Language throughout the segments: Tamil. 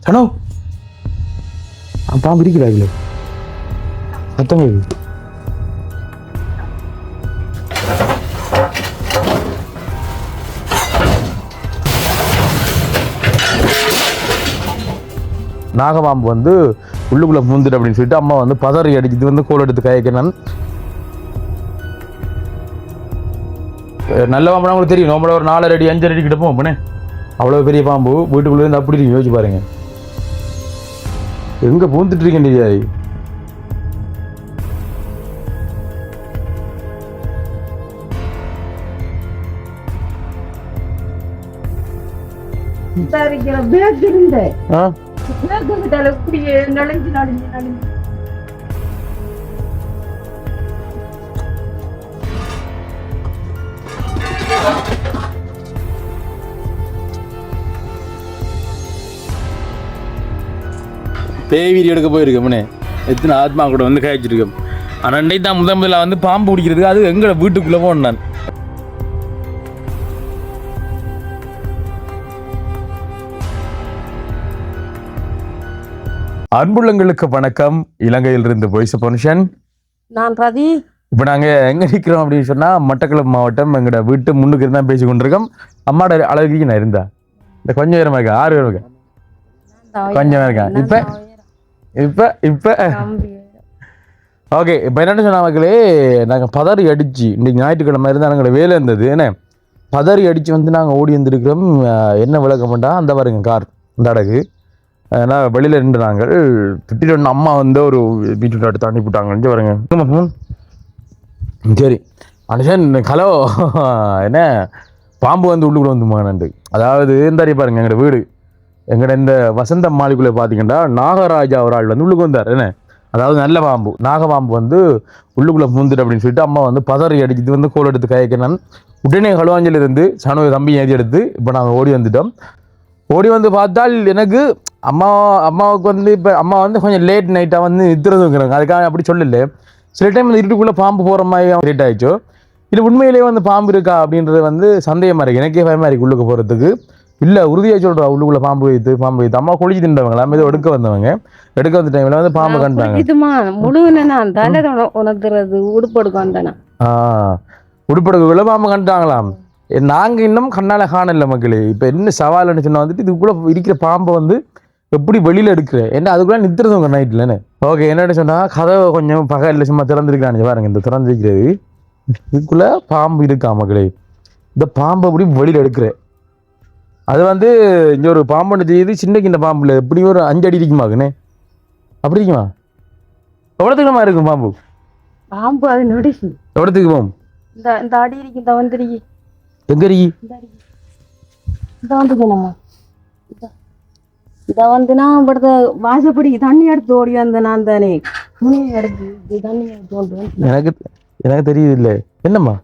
சனோ பாம்பு இருக்கிறாங்களே சத்தம் கேக்குது. நாகபாம்பு வந்து உள்ளுக்குள்ள பூந்துட்டு அப்படின்னு சொல்லிட்டு அம்மா வந்து பதறி அடிச்சுட்டு வந்து கோல் எடுத்து காய்க்கிறேன். நல்ல பாம்பு உங்களுக்கு தெரியும், நம்மள ஒரு 4 அடி 5 அடி கிட்ட போனே அவ்வளோ பெரிய பாம்பு வீட்டுக்குள்ளே இருந்து அப்படி இருக்கு. யோசிச்சு பாருங்க எங்க பூந்துட்டு இருக்கேன் தெரியாது. பேய் வீடியோ எடுக்க போயிருக்கோம்னே எத்தனை ஆத்மா கூட வந்து காய்ச்சிருக்கோம். ஆனால் அன்றைக்கு தான் முதல்ல வந்து பாம்பு பிடிக்கிறதுக்கு அது எங்களை வீட்டுக்குள்ளே போனேன் நான். அன்புள்ளங்களுக்கு வணக்கம். இலங்கையிலிருந்து வாய்ஸ் ஆஃப் ஃபவுண்டேஷன். நான் ரதி. இப்போ நாங்கள் எங்கே நிற்கிறோம் அப்படின்னு சொன்னால் மட்டக்களப்பு மாவட்டம் எங்களோட வீட்டு முன்னுக்கு இருந்தால் பேசி கொண்டிருக்கோம். அம்மாவோட அளவுக்கு நான் இருந்தா இந்த கொஞ்சம் நேரமாக இருக்கேன் 6 பேர் இருக்கேன் கொஞ்சம் இருக்கேன். இப்போ இப்போ இப்போ ஓகே. இப்போ என்னென்னு சொன்ன மக்களே, நாங்கள் பதறி அடித்து இன்றைக்கி ஞாயிற்றுக்கிழமை இருந்தால் எங்களோட வேலை இருந்தது. ஏன்னா பதறி அடித்து வந்து நாங்கள் ஓடி வந்துருக்கிறோம். என்ன விளக்கம் பண்ணால் அந்த பாருங்க கார் இந்த அடகு நான் வெளியில் இருந்து நாங்கள் திட்டிட்டு ஒன்று அம்மா வந்து ஒரு பீட்ரூட் எடுத்து அனுப்பிவிட்டாங்க. பாருங்க சரி அனுஷன் ஹலோ என்ன பாம்பு வந்து உள்ளுக்குள்ள வந்துமானண்டு. அதாவது இந்த பாருங்க எங்களோட வீடு எங்கட இந்த வசந்த மாளிகைக்குள்ளே பார்த்தீங்கன்னா நாகராஜா ஒரு ஆள் வந்து உள்ளுக்கு வந்தார். என்ன அதாவது நல்ல பாம்பு நாகபாம்பு வந்து உள்ளுக்குள்ளே பூந்துட்டு அப்படின்னு சொல்லிட்டு அம்மா வந்து பதறி அடிச்சுட்டு வந்து கோல் எடுத்து காய்க்கிறேன். உடனே ஹலுவாஞ்சில் இருந்து சனு தம்பி ஏற்றி எடுத்து இப்போ நாங்கள் ஓடி வந்துட்டோம். ஓடி வந்து பார்த்தால் எனக்கு அம்மாவுக்கு வந்து இப்போ அம்மா வந்து கொஞ்சம் லேட் நைட்டாக வந்து நிறுத்துறதுங்கிறாங்க. அதுக்காக அப்படி சொல்லலை. சில டைம் இந்த இருட்டுக்குள்ளே பாம்பு போகிற மாதிரி லேட் ஆகிடுச்சோ இல்லை உண்மையிலேயே வந்து பாம்பு இருக்கா அப்படின்றது வந்து சந்தேகமாக இருக்குது. எனக்கே பயமாக இருக்குது உள்ளுக்கு போகிறதுக்கு. இல்லை உறுதியாக சொல்கிறா உள்ளுக்குள்ளே பாம்பு வைத்து அம்மா குளிச்சு தின்றவங்க எல்லாமே எடுக்க வந்தவங்க. எடுக்க வந்த டைமில் வந்து பாம்பு கண்டாங்க. உடுப்படுக்குள்ள பாம்பு கண்டாங்களாம். நாங்கள் இன்னும் கண்ணால் காணல மக்களே. இப்போ என்ன சவால்னு சொன்னால் வந்துட்டு இதுக்குள்ளே இருக்கிற பாம்பை வந்து எப்படி வெளியில் எடுக்கிறேன் என்ன அதுக்குள்ளே நிறுத்துறதுங்க நைட்லன்னு. ஓகே என்னென்னு சொன்னால் கதவை கொஞ்சம் பகலில் சும்மா திறந்துருக்கான்னு பாருங்க. இந்த திறந்துருக்கிறது இதுக்குள்ளே பாம்பு இருக்கா மக்களே. இந்த பாம்பை எப்படி வெளியில் எடுக்கிறேன். அது வந்து இங்கே ஒரு பாம்பு தெரியுது சின்ன கிண்ண பாம்புல எப்படி ஒரு 5 அடி இருக்குமாக்குண்ணே. அப்படி இருக்குமா? எவ்வளோத்துக்குமா இருக்கும் பாம்பு? பாம்பு அது நடிச்சு எவ்வளோத்துக்கு போகும்? இந்த அடி இருக்கு இந்த வந்துருக்கு. எங்க இருக்கு? இந்த வந்துக்கணுமா இதை வந்து நான் இവിടുത്തെ வாசப்படி தண்ணி எடுத்து ஓடி வந்த நான் தானே துணி எடுத்து தண்ணி எடுத்து எனக்கு தெரியுது இல்லை என்னம்மா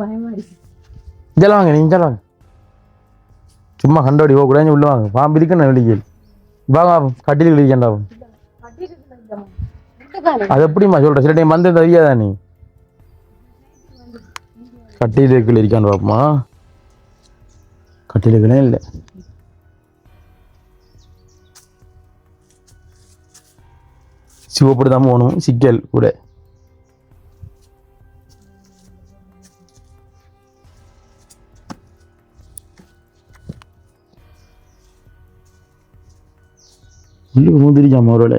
பயமா இருக்கு. இதெல்லாம் வாங்க நீங்க வாங்க சும்மா கண்டோடி ஓ கூட உள்ள வாங்க. பாம்பு இருக்குன்னு நடிக்கல் வாங்க கட்டில் கழிக்கண்டாவும். அது எப்படிம்மா சொல்ற சில டைம் வந்து தெரியாதா நீ கட்டிலுக்குள்ள இருக்கான்னு பாப்பமா. கட்டிலுக்குனே இல்லை சிவப்படுத்தாம போகணும் சிக்கல் கூட. உள்ளுக்கு மூந்திரிக்காம அவரோட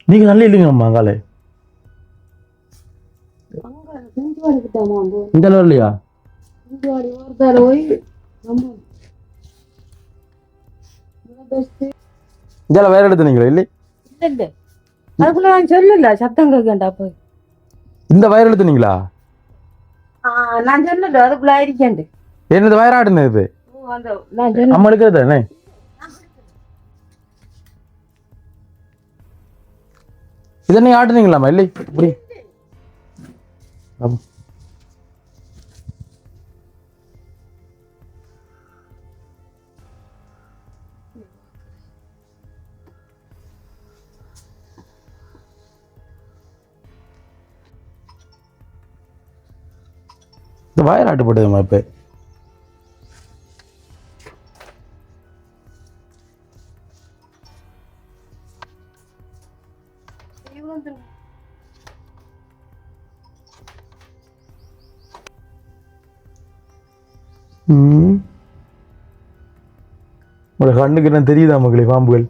நீங்க நல்ல இல்லைங்கம்மா காலை இந்த வரலையா இதெல்லாம் வேற எடுத்துனீங்களா இல்லை அதுக்குள்ள நான் சொல்லல சத்தம் கேட்கண்டா போய் இந்த வயர் எடுத்துனீங்களா? நான் சொல்லல அதுக்குள்ள இருக்கேன். என்னது வயராடுனது நம்ம எடுக்கிறது தானே. இதை நீங்க ஆட்டுனீங்களாமா இல்லை இப்படி இந்த வயலாட்டு போட்டதுமா இப்போ உங்களோட கண்ணுக்கு என்ன தெரியுதா மக்களே பாம்புகள்?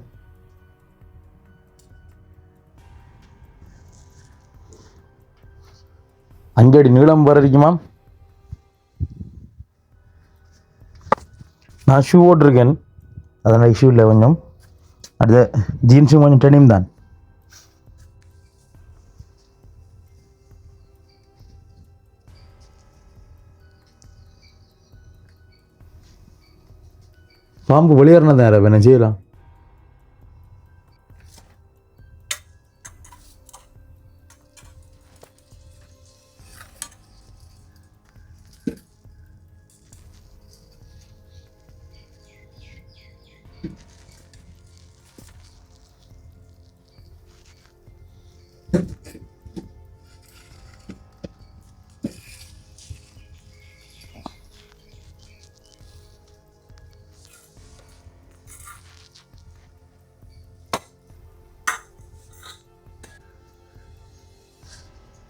அஞ்சடி நீளம் வரைக்குமா? நான் ஷூ போட்டிருக்கேன், அதனால் ஷூ இல்லை கொஞ்சம். அடுத்த ஜீன்ஸும் கொஞ்சம் டெனிம் தான். பாம்பு வெளியேறினது யாரை என்ன செய்யலாம்?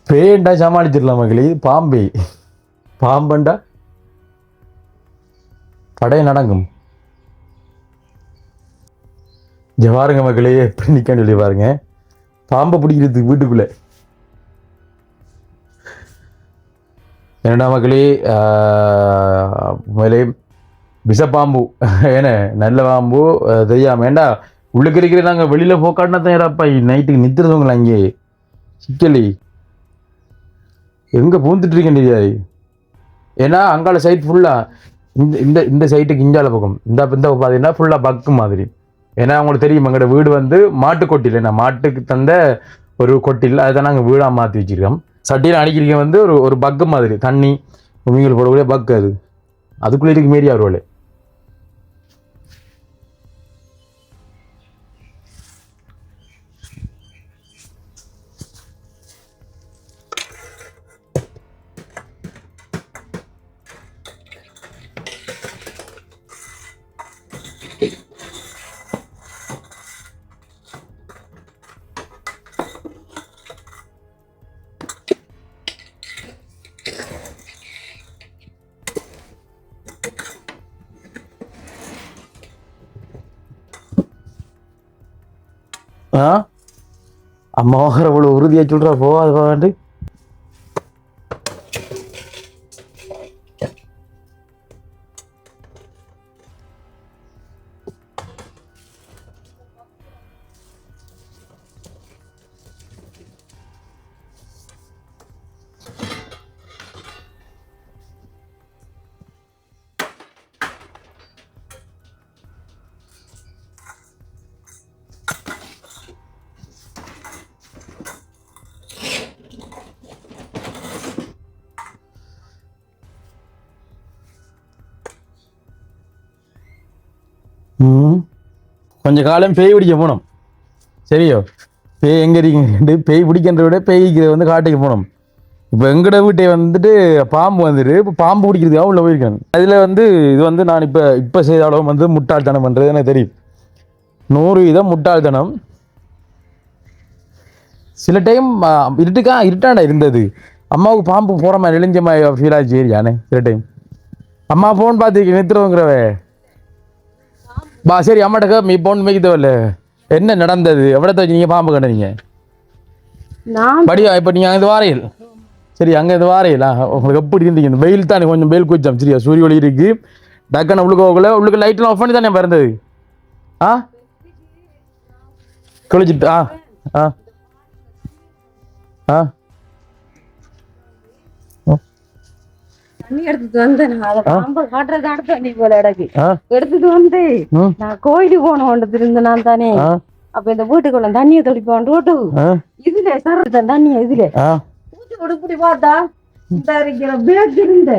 பேண்டா சமாளிச்சிடலாம் மக்களே. பாம்பே பாம்பண்டா படைய நடங்கும். பாருங்க மக்களே எப்படி நிற்கான்னு சொல்லி பாருங்க. பாம்பை பிடிக்கிறதுக்கு வீட்டுக்குள்ள என்னடா மக்களே, மேலே விஷப்பாம்பு ஏன்னா நல்ல பாம்பு தெரியாம ஏண்டா உள்ளுக்கு இருக்கிற நாங்கள் வெளியில் போக்காட்டினா தான் ஏடாப்பா நைட்டுக்கு நித்துறதுங்களா இங்கே சிக்கலி எங்கே பூந்துட்டு இருக்கேன் தெரியாது. ஏன்னா அங்கால சைட் ஃபுல்லாக இந்த இந்த இந்த சைட்டுக்கு இஞ்சால பக்கம் இந்த பார்த்தீங்கன்னா ஃபுல்லாக பக்கு மாதிரி. ஏன்னா அவங்களுக்கு தெரியும் எங்களோட வீடு வந்து மாட்டு கொட்டில், நான் மாட்டுக்கு தந்த ஒரு கொட்டில் அதை தான் நாங்கள் வீடாக மாற்றி வச்சுருக்கோம். சட்டியில் அடிக்கிறீங்க வந்து ஒரு ஒரு பக்கு மாதிரி தண்ணி மீன்கள் போடக்கூடிய பக்கு, அதுக்குள்ளே இருக்கு மாரி அவரோட. அம்மா அவ்வளோ உறுதியாக சொல்கிறா போ அது போகாண்டு. கொஞ்ச காலம் பேய் பிடிக்க போனோம். சரியோ, பேய் எங்கே இருக்கீங்க? பேய் பிடிக்கின்ற விட பேய்க்கு வந்து காட்டுக்கு போனோம். இப்போ எங்கட வீட்டை வந்துட்டு பாம்பு வந்துட்டு இப்போ பாம்பு பிடிக்கிறதுக்காக உள்ள போயிருக்கேன். அதில் வந்து இது வந்து நான் இப்போ செய்தாலும் வந்து முட்டாள்தனம் பண்ணுறது எனக்கு தெரியும். 100% முட்டாள்தனம். சில டைம் இருட்டாண்டா இருந்தது. அம்மாவுக்கு பாம்பு போகிற மாதிரி இழிஞ்ச மாதிரி ஃபீல் ஆச்சு ஏரியானே. சில டைம் அம்மா ஃபோன் பார்த்து நிறுத்துறவங்கிறவே சரி அம்மாட்ட மீ போன் மேய்க்கதவில்ல என்ன நடந்தது எவ்வளோ நீங்கள் பாம்பு கண்டீங்க படியா? இப்போ நீங்கள் அங்கே வாரையில் சரி, அங்கே இது வாரையிலா உங்களுக்கு எப்படி இருந்தீங்க? இந்த வெயில் தானே கொஞ்சம் வெயில் குச்சாம் சரியா, சூரிய ஒளி இருக்கு. டக்குன்னு உள்ளுக்கு லைட்லாம் ஆஃப் பண்ணி தானே பிறந்தது. குளிச்சுட்டு தண்ணி எடுத்துட்டு வந்து நான் பாம்பை காட்டுறது அடுத்த தண்ணி போல இடக்கு எடுத்துட்டு வந்து நான் கோயிலுக்கு போனோன்றது இருந்தேன் நான் தானே. அப்ப இந்த வீட்டுக்குள்ள தண்ணியை தொளிப்பான் ரோட்டு இதுல சார் தண்ணியை இதுல ஊற்றி இப்படி பார்த்தா இந்த இருக்கிற பேக் இருந்த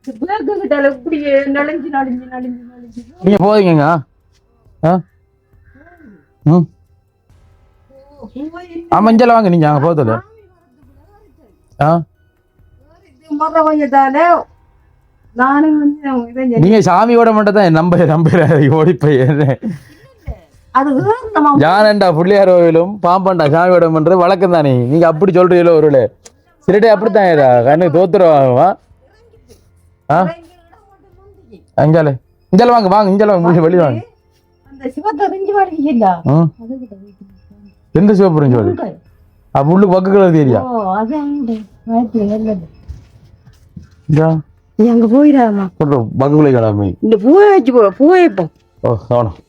பேக்கு கிட்ட இப்படி நனைஞ்சு நனைஞ்சு நனைஞ்சு நனைஞ்சு நீங்க போவீங்க. மஞ்சள் வாங்க நீங்க அங்க போதில்ல. மொத்த கொஞ்சத்தால நானும் வந்து நீங்க சாமியோட மட்டும் தான் நம்புற ஓடி போய் அது நம்ம யானண்டா புள்ளியார் கோவிலும் பாம்பண்டா சாமியோட பண்றது வழக்கம் தானே. நீங்க அப்படி சொல்றீங்களோ ஒருவேளை சிலட்டே அப்படித்தான் ஏதா கண்ணு தோத்துருவாங்க. அஞ்சால இஞ்சால வாங்க வாங்க இஞ்சால வாங்க வெளியே வாங்க. அந்த சிவத்தறிஞ்சு வாடிக்கல எந்த சிவப்புரிஞ்சு வாடி அப்ப உள்ள பக்கத்துல தெரியா அங்க போயிடாமா பங்குலை கடாமை இந்த பூவை வச்சு பூவைப்போம். ஓ கவனம்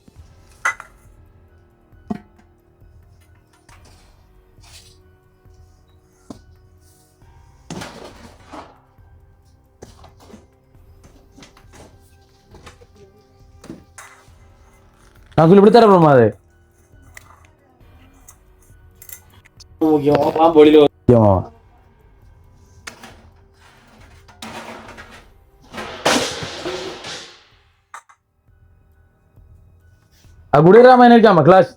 நான் இப்படி தரப்போமா அது முக்கியமா பாம்பு வெளியில முக்கியமா குடிராமன் இருக்காமா கிளாஸ்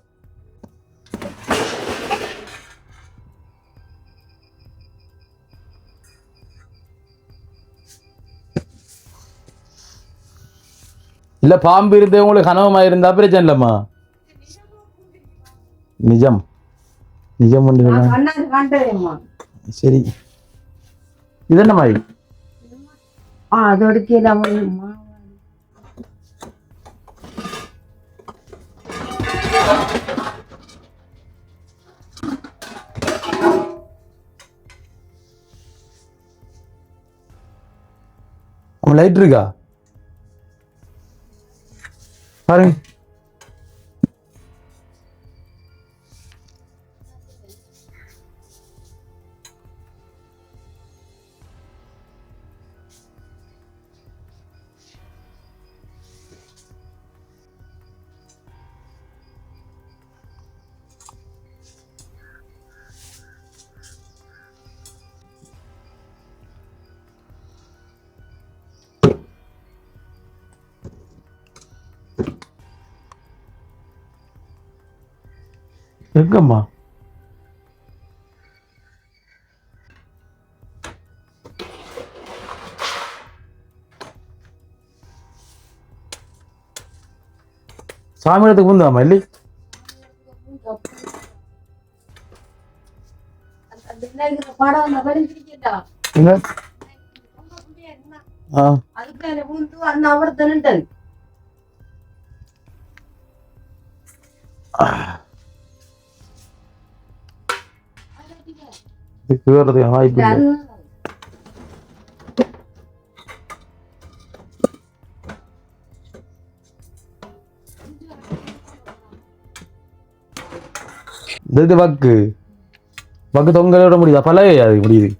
இல்ல பாம்பு இருந்து உங்களுக்கு கனவமா இருந்தா பிரச்சனை இல்லம்மா. நிஜம் நிஜம் சரி இது என்ன மாதிரி அதோட லைட் இருக்கா பாருங்க. எங்கம்மா சாமியத்துக்கு முந்தாமா இல்லை வேறது வாய்ப்பு இல்லை. இது வக்கு தொங்கலோட முடியுதா பழைய அது முடியுது.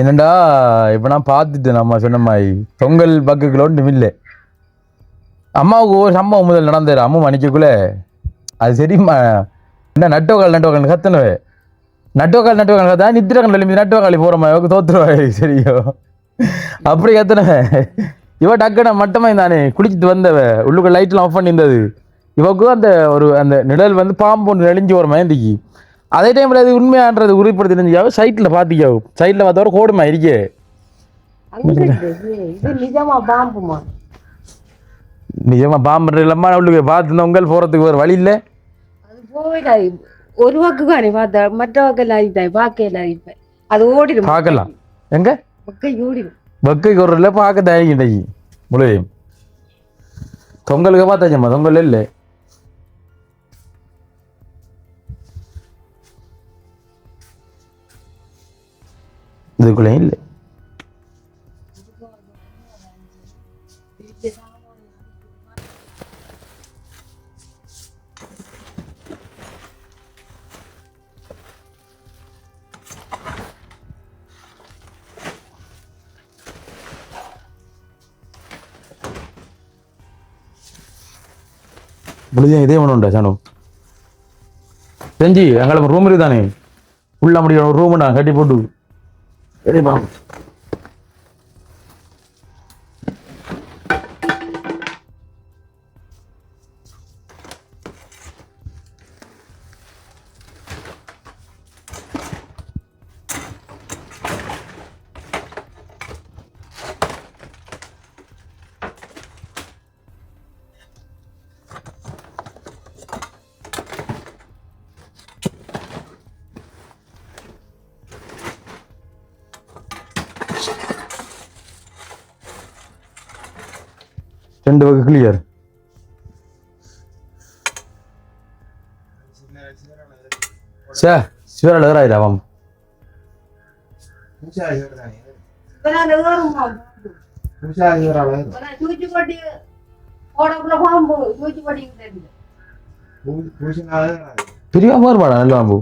என்னண்டா இப்ப நான் பார்த்துட்டேன் நம்ம சொன்ன மாதிரி பொங்கல் பக்குகள் ஒன்றும் இல்லை. அம்மாவுக்கு ஒரு சம்பவம் முதல் நடந்தாரு அம்மா மணிக்குள்ள அது சரிம்மா என்ன நட்டோக்கால் கத்தனவே நட்டோக்கால் கத்தா நித்திரக்கல் எழுப்பி நட்டோக்காளி போற மாதிரி தோத்துருவாரு சரியோ அப்படி கத்தனவன் இவ டக்குன மட்டமா தானே குளிச்சுட்டு வந்தவ உள்ளுக்கு லைட்லாம் ஆஃப் பண்ணி இருந்தது. இவக்கும் அந்த நிழல் வந்து பாம்பு ஒன்று நெளிஞ்சு ஒரு மயந்திக்கு அதே டைம்ல அது உண்மையான்றது உறுதிப்படுத்தி தெரிஞ்சாவும் சைட்ல பாத்திக்காவும் சைட்ல பார்த்தவரை கோடுமா இருக்கே நிஜமா பாம்பு இல்லம்மா உள்ளுக்கு பார்த்து உங்கள் போறதுக்கு ஒரு வழி இல்லை. ஒரு வாக்கு தானே பார்த்தா மற்ற வாக்கு பார்க்கல இப்ப அது ஓடிடும் பார்க்கலாம் எங்க ஓடிடும் வக்கைக்கு ஒரு இல்லை பார்க்க தயங்கிட்டீங்க முழுவையும் தொங்கலுக்கு பார்த்தாச்சம்மா தொங்கல் இல்லை இதுக்குள்ளேயும் இல்லை. முடிஞ்ச இதே ஒன்று உண்டா சாணு செஞ்சு எங்களுக்கு ரூம் இருக்குதானே உள்ள முடியும் ஒரு ரூம் நான் கட்டி போட்டு சரிப்பா ரெண்டு வகை கிளியர் சார் சிவரால் எதிராயிராம் பெரிய மாறுபாடா நல்ல பாம்பு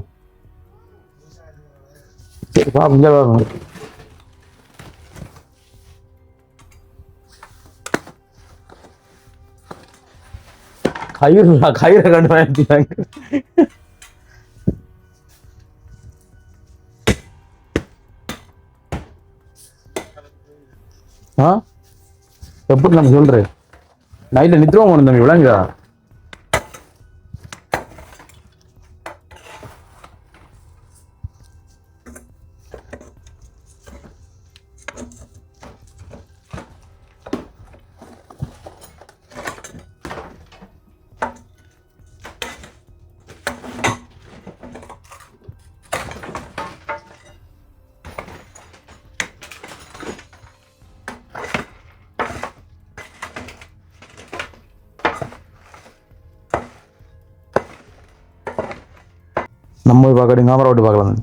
சரி பாப்போம் கயிறை கண்டு வாங்கிட்டாங்க எப்படி நம்ம சொல்றேன் நைட்ல நித்திரம் போகணும் தம்பி விளங்குதா நம்ம போய் பார்க்கணும் கேமரா விட்டு பார்க்கலாம்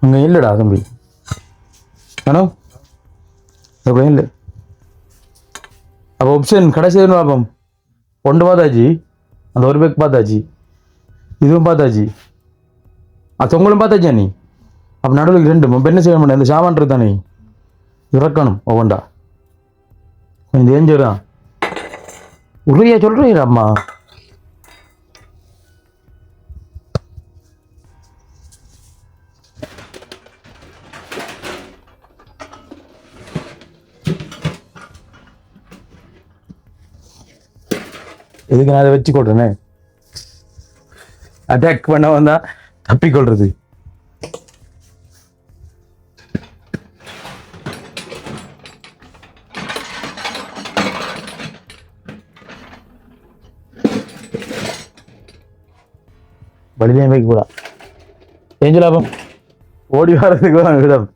அங்கே இல்லைடா தம்பி ஆனோ அப்படி இல்லை அப்போ ஆப்ஷன் கடைசி பார்ப்போம் ஒன்று பார்த்தாச்சு அந்த ஒரு பேக் பார்த்தாச்சு இதுவும் பார்த்தாச்சு தொங்கலும் பார்த்தாச்சா நீ அப்போ நடுவில் ரெண்டு என்ன செய்ய மாட்டேன் இந்த சாமான் இருக்குதானே இறக்கணும் ஒவ்வொண்டா கொஞ்சம் தேஞ்சிடும் உருளையா சொல்கிறீங்க அம்மா எதுக்கு நான் அதை வச்சு கொள்றேனே அட்டாக் பண்ண வந்தா தப்பிக்கொள்றது வழியிலே வைக்க கூடா ஏஞ்சு லாபம் ஓடி வர்றதுக்கு தான் விதம்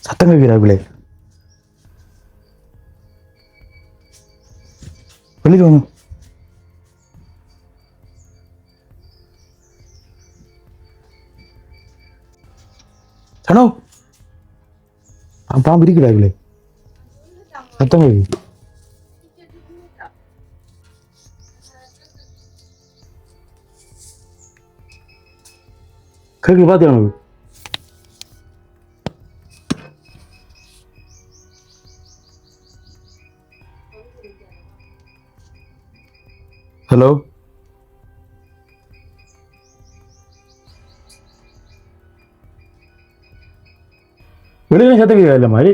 சத்தம் கேட்கிறார்களே வெளியில் வாங்க சனோ பாம்பு இருக்கிறார்களே சத்தம் கேக்குது. கேக்கு பாத்தியா உனக்கு? ஹலோ, வெளியில சத்தம் கேட்கா இல்லை மாதிரி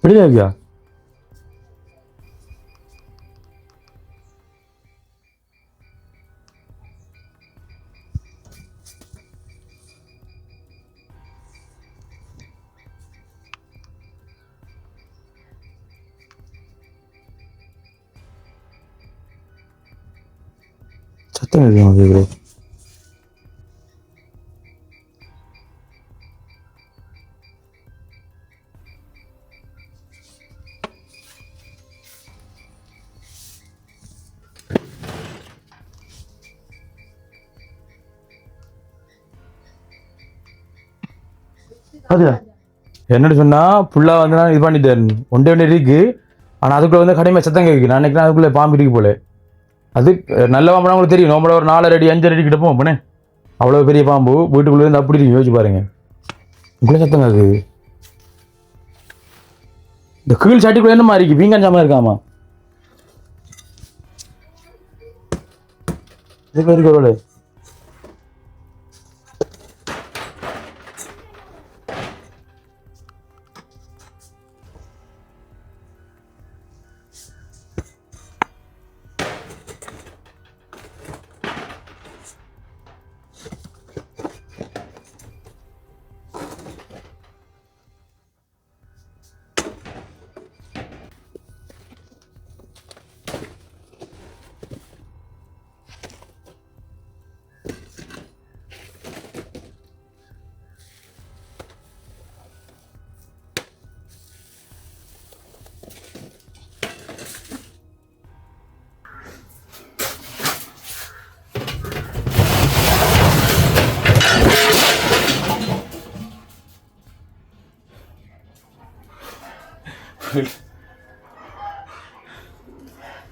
வெளியில இருக்கியா? சத்தம் கேட்குது. அது என்னன்னு சொன்னா ஃபுல்லாக வந்து நான் இது பண்ணிட்டேன். ஒன்றே இருக்கு. ஆனால் அதுக்குள்ளே வந்து கடுமையாக சத்தம் கேட்குது. நான் நினைக்கிறேன் அதுக்குள்ளே பாம்பு இருக்கு போல. அது நல்ல பாம்புனா உங்களுக்கு தெரியும். நம்மள ஒரு 4 அடி 5 அடி கிட்ட போவோம் பண்ணே. அவ்வளோ பெரிய பாம்பு வீட்டுக்குள்ளே இருந்து அப்படி இருக்கு. யோசிச்சு பாருங்க. இப்படி சத்தம் கேட்குது. இந்த கீழ் சாட்டிக்குள்ளே என்ன மாதிரி இருக்கு? பீங்கான் சாமா இருக்காமா? இதுக்கு இருக்கு ஒரு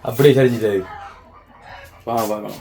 அப்படியே சரிஞ்சிட்டாரு. வா பார்க்கலாம்.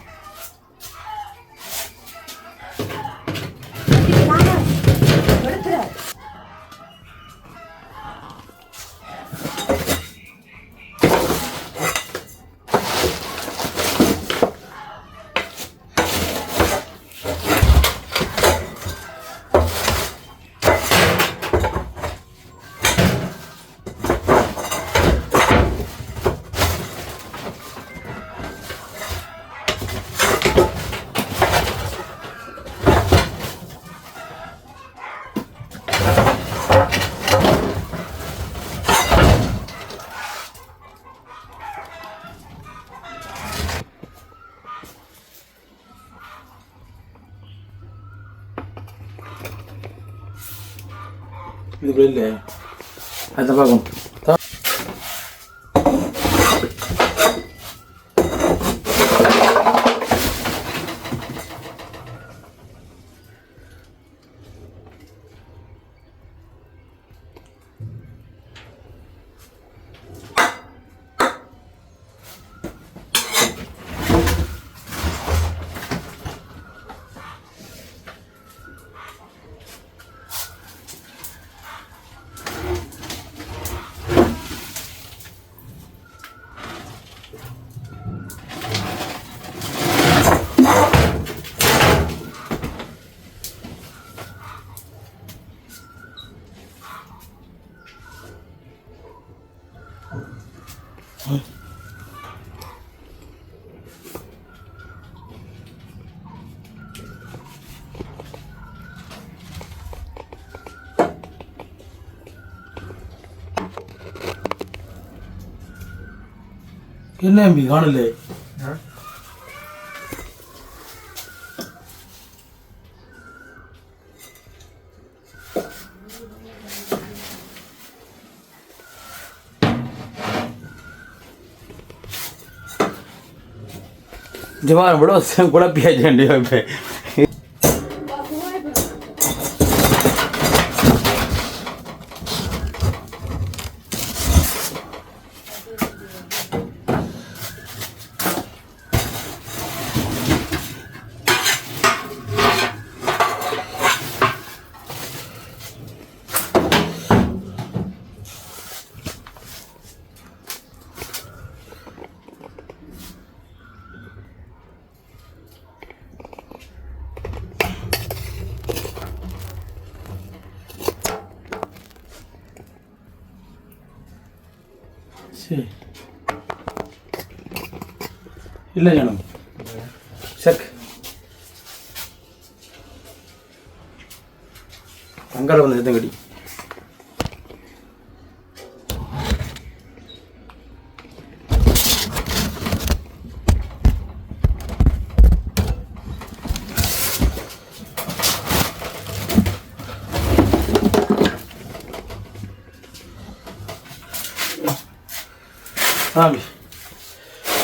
இதுக்குள்ள இல்லை. அதை பார்க்கணும். என்ன எம்பி காணல? जवान बड़ो कुड़पिया झंडे पे இல்லை ஜனம் சக் அங்கால வந்து எதுங்கடி சாமி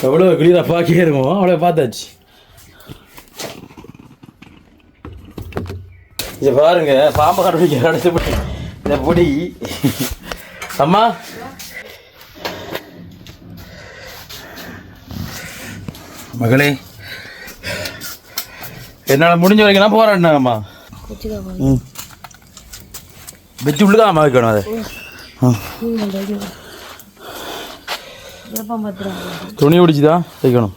எவ்வளோ கிளியராக பார்க்கவே இருக்கும் அவ்வளோ பார்த்தாச்சு. இதை பாருங்க பாம்பை கண்டுபிடிக்க கடைசி போய் இந்த பொடி அம்மா மகளே என்னால் முடிஞ்ச வரைக்கும் நான் போராடினேம்மா. வச்சு உள்ளுதான் அம்மா வைக்கணும் அதை துணி பிடிச்சிதான் வைக்கணும்.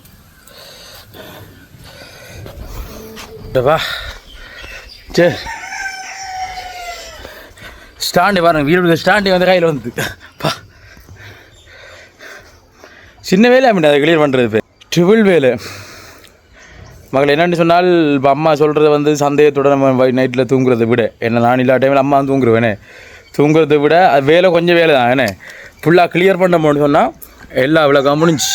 வா சரி ஸ்டாண்டு பாருங்க வீடு ஸ்டாண்டு வந்து கையில் வந்து பா சின்ன வேலை அப்படி அதை கிளியர் பண்ணுறது ட்ரிபிள் வேலை. மகள் என்னென்னு சொன்னால் இப்போ அம்மா சொல்கிறத வந்து சந்தேகத்தோட நம்ம நைட்டில் தூங்குறதை விட என்ன நான் இல்லாத டைமில் அம்மா தூங்குருவேனே தூங்குறதை விட அது வேலை கொஞ்சம் வேலை தான் ஏன்னே ஃபுல்லாக கிளியர் பண்ண முடியும் சொன்னால் எல்லா விளக்கம் முடிஞ்சு.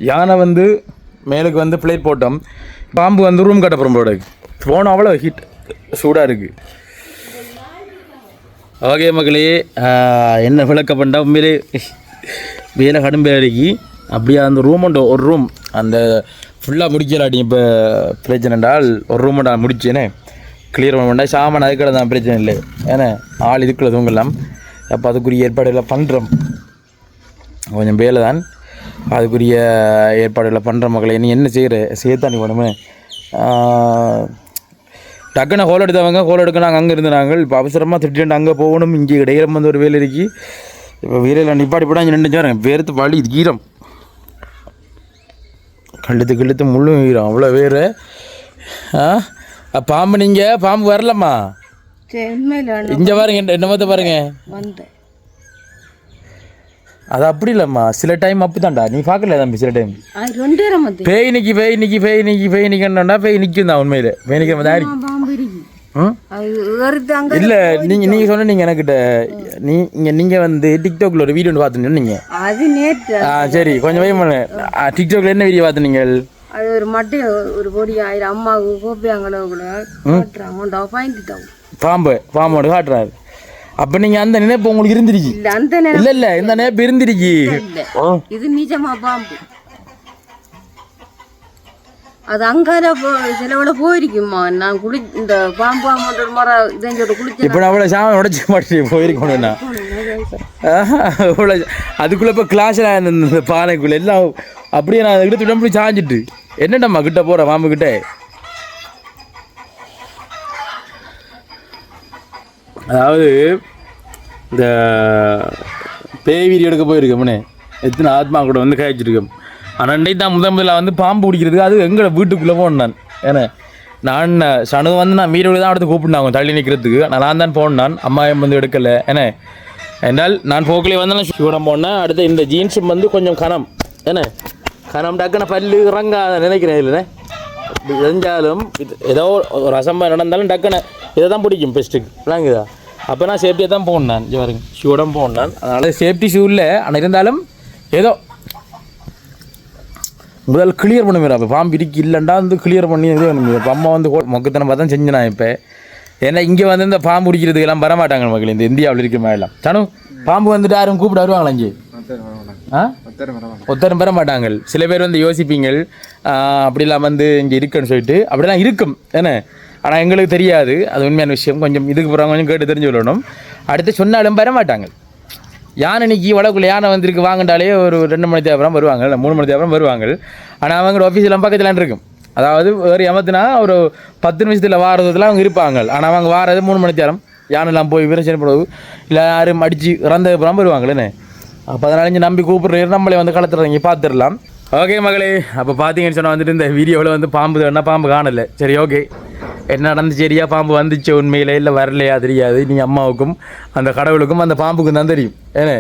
யானை வந்து மேலுக்கு வந்து பிளேட் போட்டோம். பாம்பு வந்து ரூம் கட்ட போகிறோம் போனோம் அவ்வளோ ஹீட் சூடாக இருக்குது. ஓகே மக்களே என்ன விளக்க பண்ணா உண்மையிலே வேலை கடும் வேலைக்கு அப்படியே அந்த ரூம் உண்டு ஒரு ரூம் அந்த ஃபுல்லாக முடிக்கலாட்டி இப்போ பிரச்சனை என்றால் ஒரு ரூம் நான் முடிச்சேனே கிளியர் பண்ண வேண்டாம் சாமான் அதுக்கடை தான் பிரச்சனை இல்லை ஏன்னா ஆள் இதுக்குள்ளே தூங்கலாம். அப்போ அதுக்குரிய ஏற்பாடுகளை பண்ணுறோம் கொஞ்சம் வேலை தான் அதுக்குரிய ஏற்பாடுகளை பண்ணுற மக்களை நீ என்ன செய்கிற சேர்த்தானி போனோமே டக்குன்னு ஹோல் எடுத்தவங்க ஹோல் எடுக்க நாங்கள் அங்கே இருந்து நாங்கள் இப்போ அவசரமாக திட்டு அங்கே போகணும். இங்கே இடையில வந்து ஒரு வேலை இருக்கி இப்போ வேலையில் நிப்பாடி போட அங்கே நின்று சார் வேர்த்து பாடி இது ஈரம் கழுத்து முள்ளும் ஈரம் அவ்வளோ வேறு. பாம்பு நீங்கள் பாம்பு வரலம்மா இங்கே பாருங்க என்ன பார்த்து பாருங்க அது அப்படி இல்லைம்மா சில டைம் அப்படி தான்டா நீ பார்க்கல தம்பி சில டைம் பேய் நிற்கணும்டா பேய் நிற்கும் தான் உண்மையில பேய் நிற்கிற மாதிரி இல்லை நீங்கள் சொன்ன நீங்கள் எனக்கிட்ட நீங்கள் வந்து டிக்டாக்ல ஒரு வீடியோ பார்த்துன்னு நீங்கள் சரி கொஞ்சம் வெயிட் பண்ணு டிக்டாக்ல என்ன வீடியோ பார்த்து நீங்கள் அது ஒரு மட்டை ஒரு பொடி ஆயிரம் அம்மாவுக்கு கோப்பியாங்களோ பாம்போட காட்டுறாரு. அப்ப நீங்க அந்த நினைப்பு உங்களுக்கு இருந்திருக்கு இல்ல இந்த நினைப்பு இருந்திருக்கு இது நிஜமா பாம்பு அது அங்கால சிலவோட போயிருக்குமா நான் இந்த பாம்பு அம்மாவோட முறை இதோட குளிச்சு இப்ப நான் அவ்வளவு சாமி உடச்சு மாட்டி போயிருக்கணும் அதுக்குள்ள இப்ப கிளாஸ்ல இந்த பானைக்குள்ள எல்லாம் அப்படியே நான் கிட்ட துடம்பி சாஞ்சிட்டு என்னடம்மா கிட்ட போற பாம்பு கிட்ட அதாவது இந்த பேய் வீடியோ எடுக்க போயிருக்கோம்னே எத்தனை ஆத்மா கூட வந்து காய்ச்சிருக்கோம். ஆனால் அன்றைக்கு தான் முதல்ல வந்து பாம்பு பிடிக்கிறதுக்கு அது எங்களை வீட்டுக்குள்ளே போனேன் நான் ஏன்னா நான் சனு வந்து நான் வீடியோ தான் எடுத்து கூப்பிட்டுனாங்க தள்ளி நிற்கிறதுக்கு நான் தான் போனேன் அம்மா வந்து எடுக்கலை ஏன்னா என்றால் நான் போக்கிலே வந்து நான் ஷூடம் போனேன். அடுத்து இந்த ஜீன்ஸும் வந்து கொஞ்சம் கனம் ஏன்னா கனம் டக்குன்னு பல்லு இறங்காத நினைக்கிறேன் இல்லைண்ணே தெரிஞ்சாலும் ஏதோ ஒரு அசம்பவம் நடந்தாலும் டக்குன்னு இதை தான் பிடிக்கும் பெஸ்ட்டுக்கு விளாங்குதா அப்போ நான் சேஃப்டியாக தான் போனேன் பாருங்க ஷூடம் போனேன் அதனால் சேஃப்டி ஷூ இல்லை ஆனால் இருந்தாலும் ஏதோ முதல்ல கிளியர் பண்ணுவேன். அப்போ பாம்பு இருக்கு இல்லைண்டா வந்து கிளியர் பண்ணி இது வேணும். இப்போ அம்மா வந்து மொக்கத்தனை பார்த்தா செஞ்சேன் நான் இப்போ ஏன்னா இங்கே வந்து இந்த பாம்பு பிடிக்கிறதுக்கெல்லாம் வரமாட்டாங்க மக்கள் இந்த இந்தியாவில் இருக்கிற மாதிரிலாம் சனு பாம்பு வந்துட்டு யாரும் கூப்பிட்டு வருவாங்களா இங்கே ஒத்தரும் பெற மாட்டாங்க. சில பேர் வந்து யோசிப்பீங்கள் அப்படிலாம் வந்து இங்கே இருக்குன்னு சொல்லிட்டு அப்படிலாம் இருக்கும் ஏன்னா ஆனால் எங்களுக்கு தெரியாது அது உண்மையான விஷயம். கொஞ்சம் இதுக்கு போகிறாங்க கொஞ்சம் கேட்டு தெரிஞ்சு விடணும். அடுத்து சொன்னாலும் பெற மாட்டாங்க. யானை இன்னைக்கு வளக்குள்ள யானை வந்திருக்கு வாங்கிட்டாலே ஒரு 2 மணி தேவரம் வருவாங்க இல்லை 3 மணி தேவரம் வருவாங்க. ஆனால் அவங்களோட ஆஃபீஸெல்லாம் பக்கத்தில் இருக்கும் அதாவது வேறு ஏமாத்தினா ஒரு 10 நிமிஷத்தில் வாரத்தில் அவங்க இருப்பாங்க. ஆனால் அவங்க வாரது 3 மணி தேரம் யானெல்லாம் போய் விரச்சனை போடுவது இல்லை யாரும் அடித்து இறந்தப்புறம் வருவாங்களேன்னு அப்போ அதனால நம்பி கூப்பிட்ற நம்மளே வந்து களத்துறீங்க பார்த்துடலாம். ஓகே மகளே அப்போ பார்த்தீங்கன்னு சொன்னால் வந்துட்டு இந்த வீடியோவில் வந்து பாம்பு வேணா பாம்பு காணலை சரி ஓகே என்ன நடந்து சரியா பாம்பு வந்துச்சு உண்மையிலே இல்லை வரலையா தெரியாது. நீங்கள் அம்மாவுக்கும் அந்த கடவுளுக்கும் அந்த பாம்புக்கும் தான் தெரியும் ஏன்னா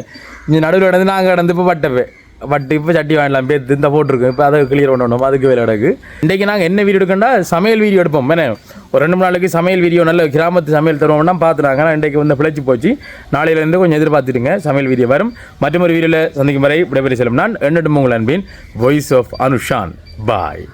இந்த நடுவில் நடந்து நாங்கள் கடந்து இப்போ பட்டு இப்போ சட்டி வாங்கலாம் பேத்து இந்த போட்டிருக்கோம் இப்போ அதை கிளியர் பண்ணணும் அதுக்கு வேலை கிடக்கு. இன்றைக்கு நாங்கள் என்ன வீடியோ எடுக்கண்டா சமையல் வீடியோ எடுப்போம். ஏன்னா ஒரு 2 நாளைக்கு சமையல் வீடியோ நல்ல கிராமத்து சமையல் தருவோம்னா பார்த்துனாங்க. ஆனால் இன்றைக்கு வந்து பிழைச்சி போச்சு. நாளையிலேருந்து கொஞ்சம் எதிர்பார்த்துட்டுங்க சமையல் வீடியோ வரும். மற்றொரு வீடியோவில் சந்திக்கும் வரை விடைபெற செல்லும் நான் என்னட்டும் உங்கள் அன்பின் வாய்ஸ் ஆஃப் அனுஷான். பாய்.